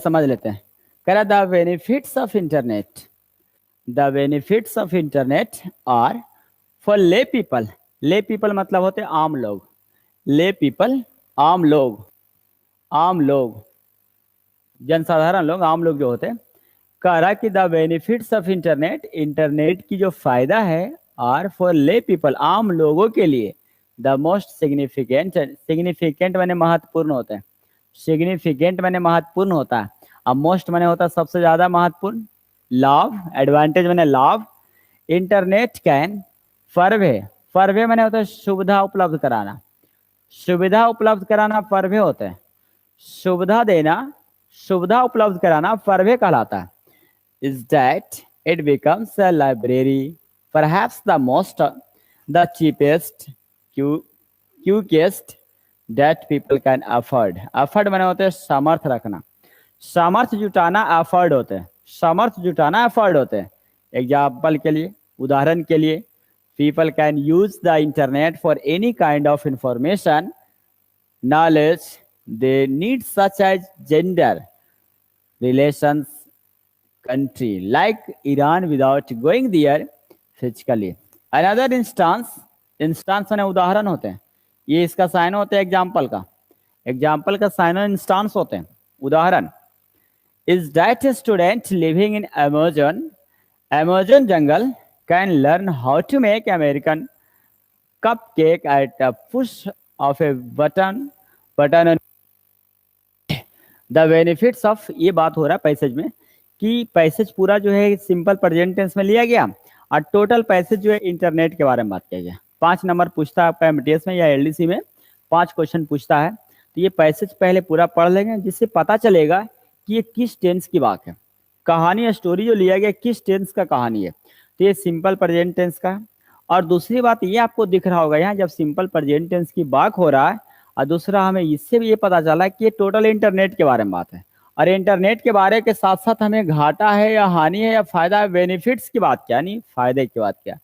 समझ लेते हैं। कह रहा the benefits of internet, the benefits of internet are for lay people. Lay people मतलब होते आम लोग, ले पीपल आम लोग, आम लोग जनसाधारण लोग, आम लोग जो होते हैं। कह रहा कि the benefits of internet, internet की जो फायदा है आर फॉर ले पीपल, आम लोगों के लिए द मोस्ट सिग्निफिकेंट, सिग्निफिकेंट मैंने महत्वपूर्ण होता है, सिग्निफिकेंट मैंने महत्वपूर्ण होता है, अब मोस्ट मैंने होता है सबसे ज्यादा महत्वपूर्ण, लाभ एडवांटेज मैंने लाभ, इंटरनेट कैन फरवे, फरवे मैंने होता है सुविधा उपलब्ध कराना, सुविधा उपलब्ध कराना फरवे होते हैं, सुविधा देना, सुविधा उपलब्ध कराना फरवे कहलाता है। is that it becomes a library, perhaps the most, the cheapest, quickest that people can afford. afford माने होते हैं सामर्थ्य रखना, सामर्थ्य जुटाना afford होते हैं, सामर्थ्य जुटाना afford होते हैं। एग्जाम्पल के लिए, उदाहरण के लिए, people can use the internet for any kind of information, knowledge they need, such as gender, relations, country like Iran without going there physically. Another instance, instance माने उदाहरण होते हैं, ये इसका साइन होते हैं एग्जाम्पल का, एग्जाम्पल का साइन इंस्टांस होते हैं उदाहरण। Is that student living in Amazon, Amazon jungle can learn how to make American cupcake at a push of a button, button. The benefits of, ये बात हो रहा है पैसेज में कि पैसेज पूरा जो है सिंपल प्रेजेंट टेंस में लिया गया और टोटल पैसेज जो है इंटरनेट के बारे में बात किया गया। 5 नंबर पूछता है आपका एमटीएस में या एलडीसी में, 5 क्वेश्चन पूछता है, तो ये पैसेज पहले पूरा पढ़ लेंगे जिससे पता चलेगा कि ये किस टेंस की बात है, कहानी स्टोरी जो लिया गया किस टेंस का कहानी है, तो ये सिंपल प्रेजेंट टेंस का है। और दूसरी बात ये आपको दिख रहा होगा यहाँ जब सिंपल प्रेजेंट टेंस की बात हो रहा है, और दूसरा हमें इससे भी ये पता चला कि ये टोटल इंटरनेट के बारे में बात है, और इंटरनेट के बारे के साथ साथ हमें घाटा है या हानि है या फायदा है, बेनिफिट्स की बात क्या, नहीं फायदे की बात क्या,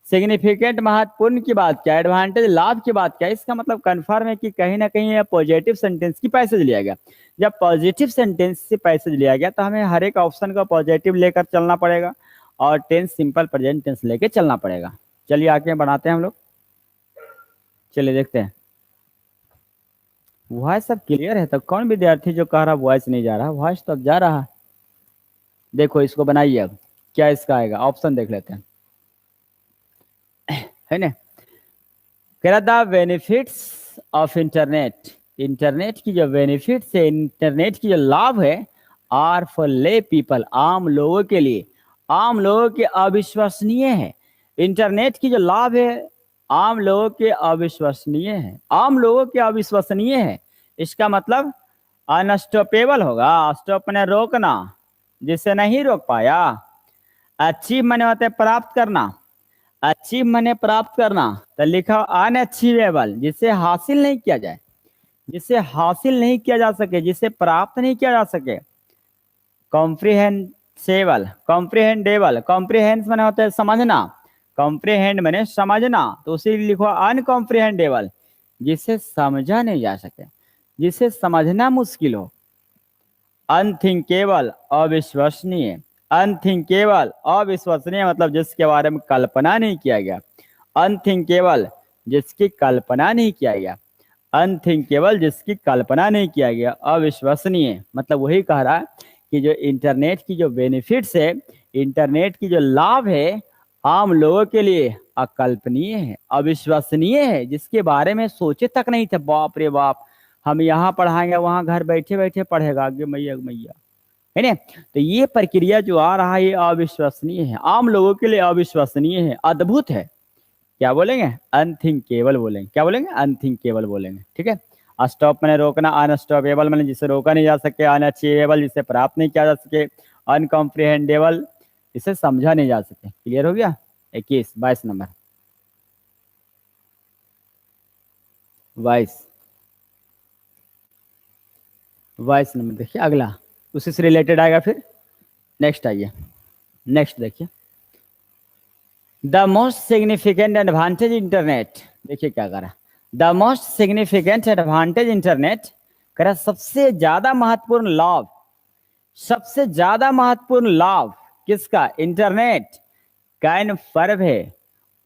सिग्निफिकेंट महत्वपूर्ण की बात क्या, एडवांटेज लाभ की बात क्या। इसका मतलब कन्फर्म है कि कहीं ना कहीं यह पॉजिटिव सेंटेंस की पैसेज लिया गया। जब पॉजिटिव सेंटेंस से पैसेज लिया गया तो हमें हर एक ऑप्शन का पॉजिटिव लेकर चलना पड़ेगा और टेंस सिंपल प्रेजेंट टेंस लेके चलना पड़ेगा। चलिए आगे बढ़ाते हैं हम लोग, चलिए देखते हैं। वॉइस सब क्लियर है तो कौन विद्यार्थी जो कह रहा वॉइस नहीं जा रहा, वॉइस तो अब जा रहा है। देखो इसको बनाइए, अब क्या इसका आएगा, ऑप्शन देख लेते हैं, है ना। कह रहा the benefits of internet, internet की जो बेनिफिट्स है, इंटरनेट की जो लाभ है, आर फॉर ले पीपल, आम लोगों के लिए, आम लोगों के अविश्वसनीय है। इंटरनेट की जो लाभ है आम लोगों के अविश्वसनीय है, आम लोगों के अविश्वसनीय है। इसका मतलब अनस्टॉपेबल होगा, स्टॉप ने रोकना, जिसे नहीं रोक पाया। अचीव मैंने होता है प्राप्त करना, अचीव मैंने प्राप्त करना, तो लिखा अनअचीवेबल, जिसे हासिल नहीं किया जाए, जिसे हासिल नहीं किया जा सके, जिसे प्राप्त नहीं किया जा सके। कॉम्प्रिहेंसेबल, कॉम्प्रिहेंडेबल, कॉम्प्रिहेंस मैंने होता है समझना, कॉम्प्रिहेंड मैंने समझना, तो उसी लिखो अनकॉम्प्रिहेंडेबल, जिसे समझा नहीं जा सके, जिसे समझना मुश्किल हो। अनथिंकेबल, अविश्वसनीय, अनथिंकेबल अविश्वसनीय मतलब जिसके बारे में कल्पना नहीं किया गया, अनथिंकेबल जिसकी कल्पना नहीं किया गया, अनथिंकेबल जिसकी कल्पना नहीं किया गया, अविश्वसनीय मतलब वही कह रहा है कि जो इंटरनेट की जो बेनिफिट्स है, इंटरनेट की जो लाभ है आम लोगों के लिए अकल्पनीय है, अविश्वसनीय है, जिसके बारे में सोचे तक नहीं थे। बाप रे बाप, हम यहाँ पढ़ाएंगे वहां घर बैठे बैठे पढ़ेगा, आगे मैया मैया, है ना। तो ये प्रक्रिया जो आ रहा है ये अविश्वसनीय है, आम लोगों के लिए अविश्वसनीय है, अद्भुत है। क्या बोलेंगे, अनथिंकेबल बोलेंगे, क्या बोलेंगे, अनथिंकेबल बोलेंगे, ठीक है। स्टॉप मैंने रोकना, अनस्टॉपेबल मैंने जिसे रोका नहीं जा सके, अनअचीवेबल जिसे प्राप्त नहीं किया जा सके, अनकॉम्प्रिहेंडेबल इसे समझा नहीं जा सके। क्लियर हो गया। 21 22 नंबर, 22 नंबर देखिए, अगला उसी से रिलेटेड आएगा। फिर नेक्स्ट आइए, नेक्स्ट देखिए, the most significant advantage internet, देखिए क्या करा, the most significant advantage internet करा, सबसे ज्यादा महत्वपूर्ण लाभ सबसे ज्यादा महत्वपूर्ण लाभ किसका? इंटरनेट कैन फर्व है,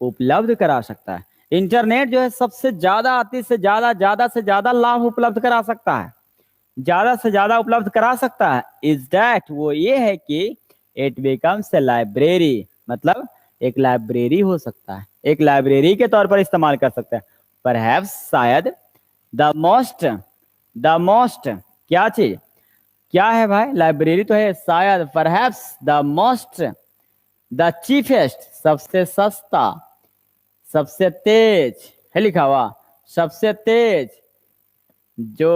उपलब्ध करा सकता है। इंटरनेट जो है सबसे ज्यादा, अति से ज्यादा लाभ उपलब्ध करा सकता है, ज्यादा से ज्यादा उपलब्ध करा सकता है। इज दैट, वो ये है कि इट बिकम्स ए लाइब्रेरी, मतलब एक लाइब्रेरी हो सकता है, एक लाइब्रेरी के तौर पर इस्तेमाल कर सकते हैं। परहैप्स, शायद, द मोस्ट क्या चीज, क्या है भाई? लाइब्रेरी तो है, शायद, perhaps, the most, the chiefest, सबसे सस्ता, सबसे तेज है लिखा हुआ, सबसे तेज जो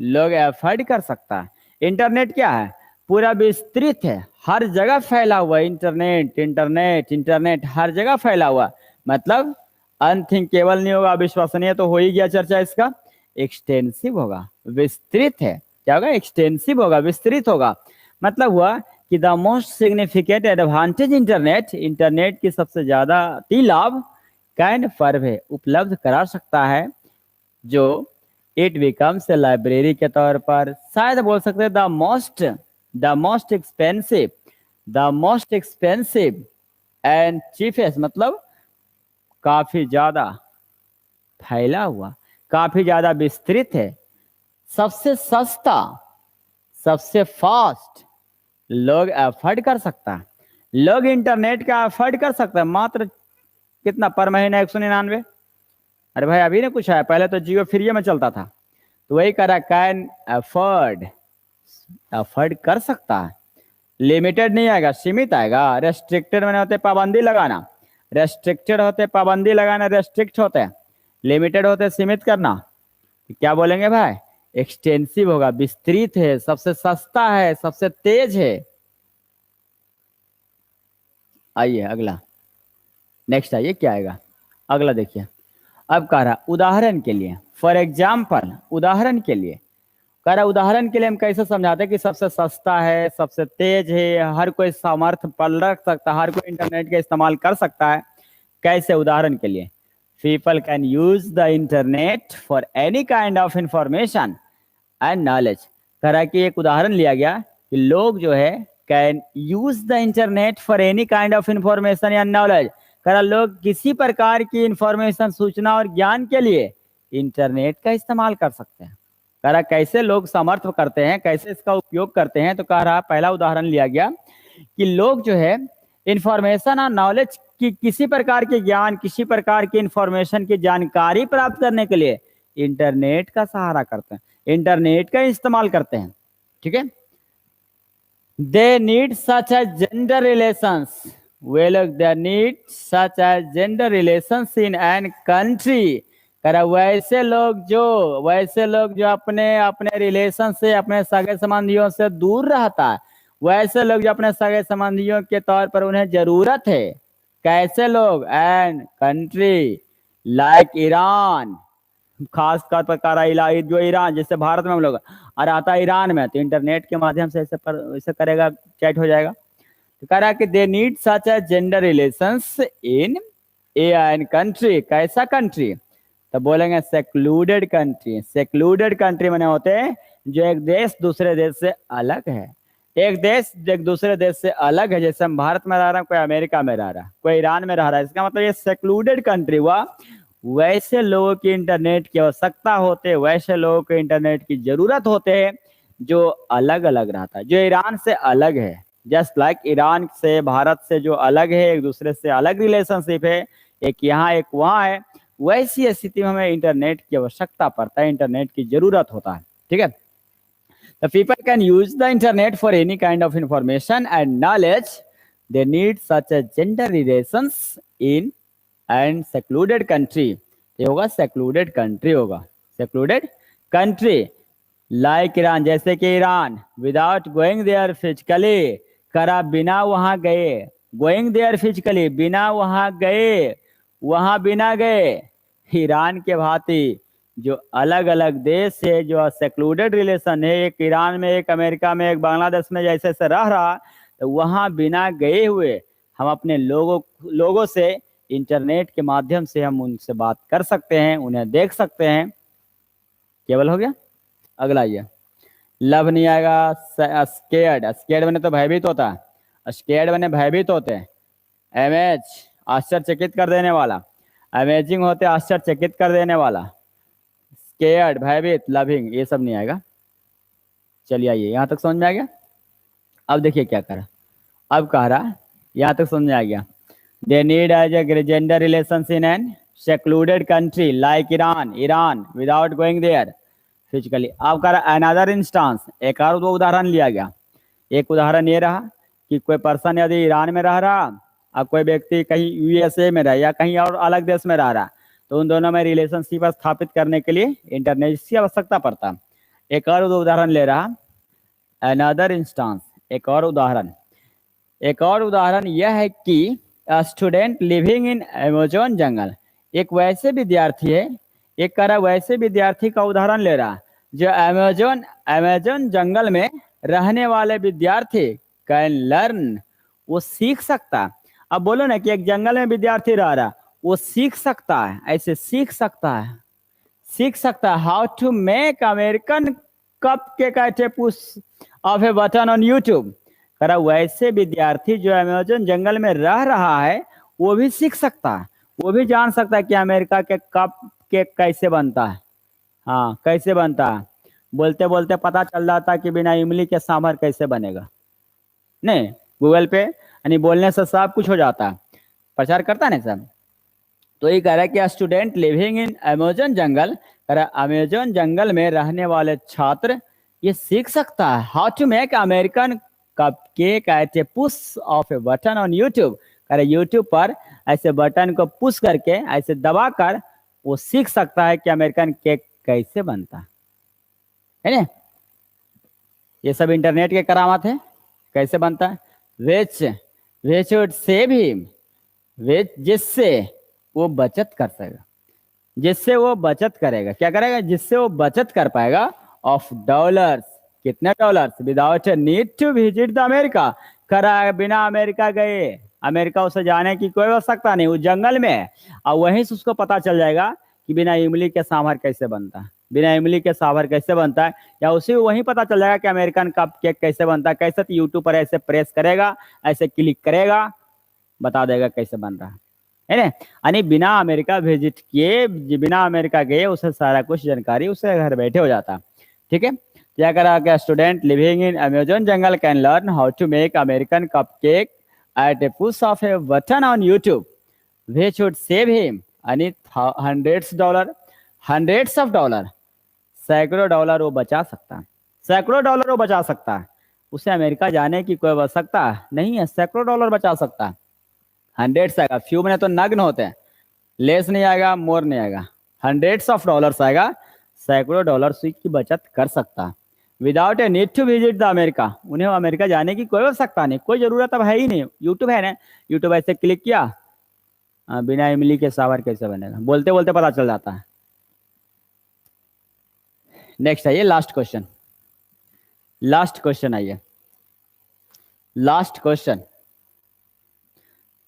लोग एफर्ड कर सकता है। इंटरनेट क्या है? पूरा विस्तृत है, हर जगह फैला हुआ। इंटरनेट इंटरनेट इंटरनेट हर जगह फैला हुआ, मतलब अनथिंकेबल नहीं होगा, अविश्वसनीय तो हो ही गया चर्चा इसका। एक्सटेंसिव होगा, विस्तृत है, क्या होगा? एक्सटेंसिव होगा, विस्तृत होगा। मतलब हुआ कि the most significant advantage internet, internet की सबसे ज्यादा लाभ कैन फर्व है, उपलब्ध करा सकता है, जो इट बिकम्स ए लाइब्रेरी के तौर पर, शायद बोल सकते हैं the most expensive and chiefest, मतलब काफी ज्यादा फैला हुआ, काफी ज्यादा विस्तृत है, सबसे सस्ता, सबसे फास्ट, लोग अफोर्ड कर सकता है। लोग इंटरनेट का अफोर्ड कर सकते हैं, मात्र कितना पर महीना? 199। अरे भाई अभी ने कुछ है, पहले तो जियो फ्री में चलता था, तो वही करा, कैन अफोर्ड, अफोर्ड कर सकता है। लिमिटेड नहीं आएगा, सीमित आएगा। रेस्ट्रिक्टेड मैंने होते पाबंदी लगाना, रेस्ट्रिक्टेड होते पाबंदी लगाना, रेस्ट्रिक्ट होते हैं। लिमिटेड होते सीमित करना। तो क्या बोलेंगे भाई? एक्सटेंसिव होगा, विस्तृत है, सबसे सस्ता है, सबसे तेज है। आइए अगला, नेक्स्ट आइए, क्या आएगा अगला देखिए। अब कह रहा उदाहरण के लिए, फॉर एग्जाम्पल, उदाहरण के लिए कह रहा, उदाहरण के लिए हम कैसे समझाते हैं कि सबसे सस्ता है, सबसे तेज है, हर कोई सामर्थ्य पर रख सकता है, हर कोई इंटरनेट का इस्तेमाल कर सकता है। कैसे? उदाहरण के लिए, people can use the internet for any kind of information and knowledge. कह रहा है कि एक उदाहरण लिया गया कि लोग जो है can use the internet for any kind of information या नॉलेज। कह रहा लोग किसी प्रकार की इंफॉर्मेशन, सूचना और ज्ञान के लिए इंटरनेट का इस्तेमाल कर सकते हैं। कह रहा कैसे लोग समर्थ करते हैं, कैसे इसका उपयोग करते हैं। तो कह रहा पहला उदाहरण लिया गया कि लोग जो है इंफॉर्मेशन और नॉलेज की, किसी प्रकार के ज्ञान, किसी प्रकार की इंफॉर्मेशन की जानकारी प्राप्त करने के लिए इंटरनेट का सहारा करते हैं, इंटरनेट का इस्तेमाल करते हैं। ठीक है। They need such a gender relations, वे लोग they need such a gender relations in an country. करा वैसे लोग जो अपने अपने रिलेशन से, अपने सगे संबंधियों से दूर रहता है, वैसे लोग जो अपने सगे संबंधियों के तौर पर उन्हें जरूरत है। कैसे लोग? एन कंट्री लाइक ईरान, खास तौर पर करा जो ईरान, जैसे भारत में हम लोग और आता है ईरान में, तो इंटरनेट के माध्यम से ऐसे करेगा, चैट हो जाएगा। तो कह रहा है कि दे need such a gender relations in an country. कैसा कंट्री? तो बोलेंगे सेक्लूडेड कंट्री। सेक्लूडेड कंट्री माने होते हैं जो एक देश दूसरे देश से अलग है, एक देश एक दूसरे देश से अलग है। जैसे हम भारत में रह रहे हैं, कोई अमेरिका में रह रहा है, कोई ईरान में रह रहा है, इसका मतलब ये सेक्लूडेड कंट्री हुआ। वैसे लोगों की इंटरनेट की आवश्यकता होते, वैसे लोगों को इंटरनेट की जरूरत होते हैं जो अलग अलग रहता है, जो ईरान से अलग है। जस्ट लाइक ईरान से, भारत से जो अलग है, एक दूसरे से अलग रिलेशनशिप है, एक यहाँ एक वहाँ है, वैसी स्थिति में हमें इंटरनेट की आवश्यकता पड़ता है, इंटरनेट की जरूरत होता है। ठीक है। The people can use the internet for any kind of information and knowledge. They need such a gender relations in and secluded country. ये होगा secluded country होगा, secluded country like ईरान, जैसे कि Iran, without going there physically, करा बिना वहां गए, going there physically, बिना वहां गए, वहां बिना गए। ईरान के भांति जो अलग अलग देश है, जो सेक्लूडेड रिलेशन है, एक ईरान में, एक अमेरिका में, एक बांग्लादेश में जैसे से रह रहा, तो वहां बिना गए हुए हम अपने लोगों से इंटरनेट के माध्यम से हम उनसे बात कर सकते हैं, उन्हें देख सकते हैं। केवल हो गया। अगला ये लव नहीं आएगा। स्केर्ड, स्केर्ड बने तो भयभीत होता है, स्केर्ड बने भयभीत होते हैं। एमेज, आश्चर्यचकित कर देने वाला। अमेजिंग होते आश्चर्यचकित कर देने वाला। स्केर्ड भयभीत, लविंग, ये सब नहीं आएगा। चलिए आइए, यहाँ तक समझ में आ गया। अब देखिए क्या करा, अब कह रहा यहाँ तक समझ में आ गया। They need as a gender relations in an secluded country like Iran, Iran without going there physically. अब कह रहा अनदर इंस्टांस, एक और दो उदाहरण लिया गया। एक उदाहरण ये रहा कि कोई पर्सन यदि ईरान में रह रहा और कोई व्यक्ति कहीं यूएसए में रहा या कहीं और अलग देश में रह रहा, तो उन दोनों में रिलेशनशिप स्थापित करने के लिए इंटरनेट की आवश्यकता पड़ता। एक और दो उदाहरण ले रहा, अनदर इंस्टांस, एक और उदाहरण। एक और उदाहरण यह है कि स्टूडेंट लिविंग इन अमेजोन जंगल, एक वैसे विद्यार्थी है, एक कह रहा वैसे विद्यार्थी का उदाहरण ले रहा जो अमेजोन अमेजोन जंगल में रहने वाले विद्यार्थी कैन लर्न, वो सीख सकता। अब बोलो ना कि एक जंगल में विद्यार्थी रह रहा, वो सीख सकता है, ऐसे सीख सकता है, सीख सकता है how to make American cup के push of a button on YouTube. करा वैसे विद्यार्थी जो अमेजोन जंगल में रह रहा है वो भी सीख सकता है, वो भी जान सकता है कि अमेरिका के कप केक कैसे बनता है। हाँ कैसे बनता है, बोलते बोलते पता चल जाता है कि बिना इमली के सांभर कैसे बनेगा। नहीं, गूगल पे यानी बोलने से सब कुछ हो जाता है, प्रचार करता है ना सब। तो ये कह रहा है कि स्टूडेंट लिविंग इन अमेजोन जंगल, कह रहा अमेजोन जंगल में रहने वाले छात्र ये सीख सकता है how to make American cupcake at a push of a button on YouTube. कह रहा यूट्यूब पर ऐसे बटन को पुश करके ऐसे दबाकर वो सीख सकता है कि अमेरिकन केक कैसे बनता है ना। ये सब इंटरनेट के करामात है, कैसे बनता है। विच विच वुड सेव हिम, विच जिससे वो बचत कर सकेगा, जिससे वो बचत करेगा, क्या करेगा, जिससे वो बचत कर पाएगा ऑफ डॉलर्स, कितने dollars, without need to visit the America. करा बिना अमेरिका गए, अमेरिका उसे जाने की कोई आवश्यकता नहीं, वो जंगल में है और वहीं से उसको पता चल जाएगा कि बिना इमली के सांभर कैसे बनता है, बिना इमली के सांभर कैसे बनता है, या उसे वहीं पता चल जाएगा कि अमेरिकन कप केक कैसे बनता है। कैसे, तो यूट्यूब पर ऐसे प्रेस करेगा, ऐसे क्लिक करेगा, बता देगा कैसे बन रहा है ना। यानी बिना अमेरिका विजिट किए, बिना अमेरिका गए उसे सारा कुछ जानकारी उसे घर बैठे हो जाता। ठीक है, क्या करा क्या, student living in Amazon jungle can learn how to make American cupcake at a push of a button on YouTube which would save him यानी hundreds of डॉलर, सैकड़ों डॉलर वो बचा सकता है, सैकड़ों डॉलर वो बचा सकता है। उसे अमेरिका जाने की कोई आवश्यकता नहीं है, सैकड़ों डॉलर बचा सकता है। हंड्रेड्स आएगा, फ्यू में तो नग्न होते हैं, लेस नहीं आएगा, मोर नहीं आएगा, हंड्रेड्स ऑफ डॉलर्स आएगा, सैकड़ों डॉलर की बचत कर सकता है। Without a need to visit the America, उन्हें अमेरिका जाने की कोई आवश्यकता नहीं, कोई जरूरत अब है ही नहीं, यूट्यूब है ना, यूट्यूब ऐसे क्लिक किया, बिना इमली के सांभर कैसे बनेगा, बोलते बोलते पता चल जाता है। नेक्स्ट आइए, लास्ट क्वेश्चन, लास्ट क्वेश्चन आइए, लास्ट क्वेश्चन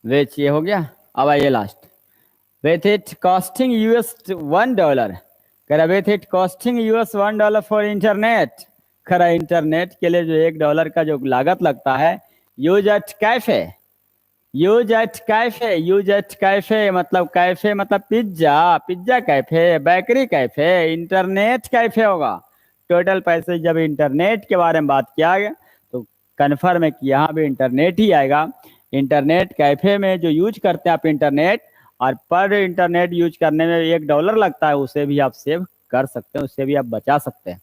विच ये हो गया। अब आइए last, with it costing US $1, करा with it costing US $1 for internet, करा इंटरनेट के लिए जो $1 का जो लागत लगता है, use at cafe, use at cafe, use at cafe मतलब कैफे मतलब pizza, pizza cafe, bakery cafe, internet cafe होगा। टोटल पैसे जब इंटरनेट के बारे में बात किया गया तो कन्फर्म है कि यहाँ भी इंटरनेट ही आएगा। इंटरनेट कैफे में जो यूज करते हैं आप इंटरनेट, और पर इंटरनेट यूज करने में $1 लगता है, उसे भी आप सेव कर सकते हैं, उससे भी आप बचा सकते हैं।